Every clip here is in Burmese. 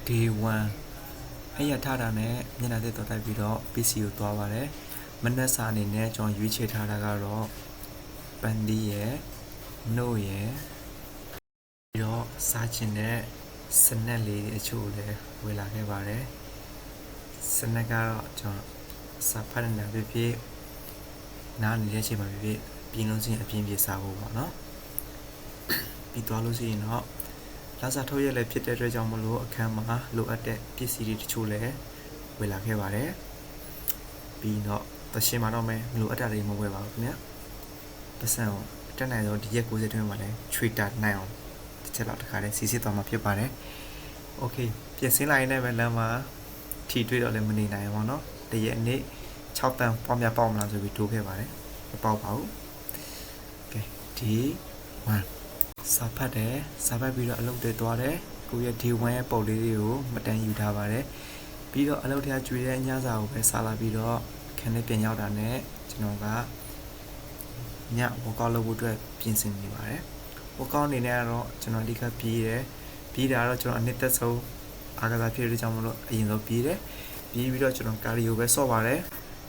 day 1အဲ့ရထားတာနဲ့မျက်နှာသစ်တော်တိုက်ပြီးတော့ PC ကိုသွားပါတယ်မနက်စာအနေနဲ့ကျွန်တော်ရွေးချယ်ထားတာကတော့ပန်ဒီရယ်နှုတ်ရယ်ပြီးတော့စားချင်တဲ့စနက်လေးအချို့လည်းဝယ်လာခဲ့ပါတယ်စနက်ကတော့ကျွန်တော်စာဖတ်နေတာဖြစ်ဖြစ်နားနေတဲ့အချိန်မှာဖြစ်ဖြစ်ပြင်းလုံးစင်းအပြင်းပြေစားဖို့ပေါ့နော်ပြီးသွားလို့ရှိရင်တော့လာစာထုတ်ရက်လည်းဖြစ်တဲ့အတွက်ကြောင့်မလို့အခန်းမှာလိုအပ်တဲ့ပစ္စည်းတွေတချို့လည်းဝယ်လာခဲ့ပါတယ်ပြီးတော့တရှင်းမှာတော့မလိုအပ်တာတွေမဝယ်ပါဘူးခင်ဗျာပတ်စံကိုတက်နိုင်တော့ဒီရက်90တွင်းမှာလည်းချွေတာနိုင်အောင်တစ်ချက်လောက်တစ်ခါတည်းစီစစ်သွားမှာဖြစ်ပါတယ်โอเคပြင်ဆင်လိုက်နေပဲလမ်းမှာထီတွေ့တော့လည်းမနေနိုင်ဘူးเนาะတရက်နေ့6တန်းပေါများပေါမလားဆိုပြီးထိုးခဲ့ပါတယ်မပေါပါဘူးโอเคဒီ1စာဖတ်တယ်စာဖတ်ပြီးတော့အလုပ်တွေသွားတယ်ကိုရဲ့ D1 ရဲ့ပုံလေးတွေကိုမတန်းယူထားပါတယ်ပြီးတော့အလုပ်ထဲကျွေးတဲ့ညစာကိုပဲစားလာပြီးတော့ခန်းထဲပြန်ရောက်တာနဲ့ကျွန်တော်ကညဝကောက်လုပ်ဖို့အတွက်ပြင်ဆင်နေပါတယ်ဝကောက်အနေနဲ့ကတော့ကျွန်တော်အဓိကပြေးတာတော့ကျွန်တော်အနှစ်သက်ဆုံးအားကစားဖြစ်တဲ့ကြောင့်မလို့အရင်ဆုံးပြေးပြီးတော့ကျွန်တော်ကာဒီယိုပဲဆော့ပါတယ်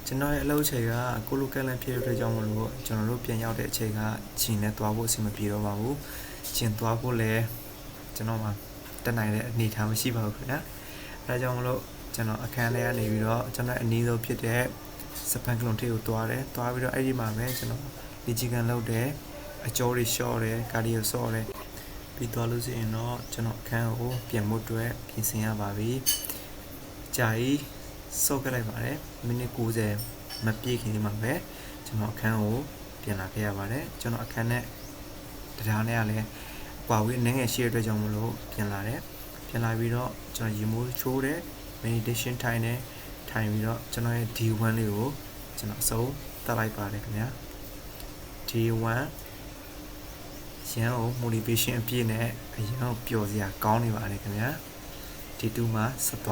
ကျွန်တော်ရဲ့အလုပ်ချိန်ကကိုလိုကက်လန်ဖြစ်တဲ့ကြောင့်မလို့ကျွန်တော်တို့ပြန်ရောက်တဲ့အချိန်ကဂျင်းနဲ့သွားဖို့အဆင်မပြေတော့ပါဘူးဂျင်းသွားဖို့လည်းကျွန်တော်မှတက်နိုင်တဲ့အနေအထားမရှိပါဘူးခင်ဗျာအဲဒါကြောင့်မလို့ကျွန်တော်အခန်းထဲကနေပြီးတော့ကျွန်တော်အနည်းဆုံးဖြစ်တဲ့စပန်ကလွန်ထိပ်ကိုသွားပြီးတော့အဲ့ဒီမှာပဲကျွန်တော်ဒီဂျီကန်လုပ်တယ်အကျော်တွေရှော့တယ်ကာဒီယိုဆော့တယ်ပြီးသွားလို့ရှိရင်တော့ကျွန်တော်အခန်းကိုပြန်ဖို့အတွက်ပြင်ဆင်ရပါပြီကြာကြီးဆော့ခဲ့လိုက်ပါတယ်မိနစ်90မပြည့်ခင်ဒီမှာပဲကျွန်တော်အခန်းကိုပြန်လာခဲ့ရပါတယ်ကျွန်တော်အခန်းနဲ့တရားနဲ့ကလည်းကွာဝေးနည်းငယ်ရှိတဲ့အတွက်ကြောင့်မလို့ပြန်လာပြီးတော့ကျွန်တော်ရေမိုးချိုးတယ် meditation ထိုင်ပြီးတော့ကျွန်တော်ရဲ့ D1 လေးကိုကျွန်တော်အစုံတက်လိုက်ပါတယ်ခင်ဗျာ D1 ရန်ကို motivation အပြည့်နဲ့အရင်ပျော်စရာကောင်းနေပါတယ်ခင်ဗျာ D2 မှာဆက်သွား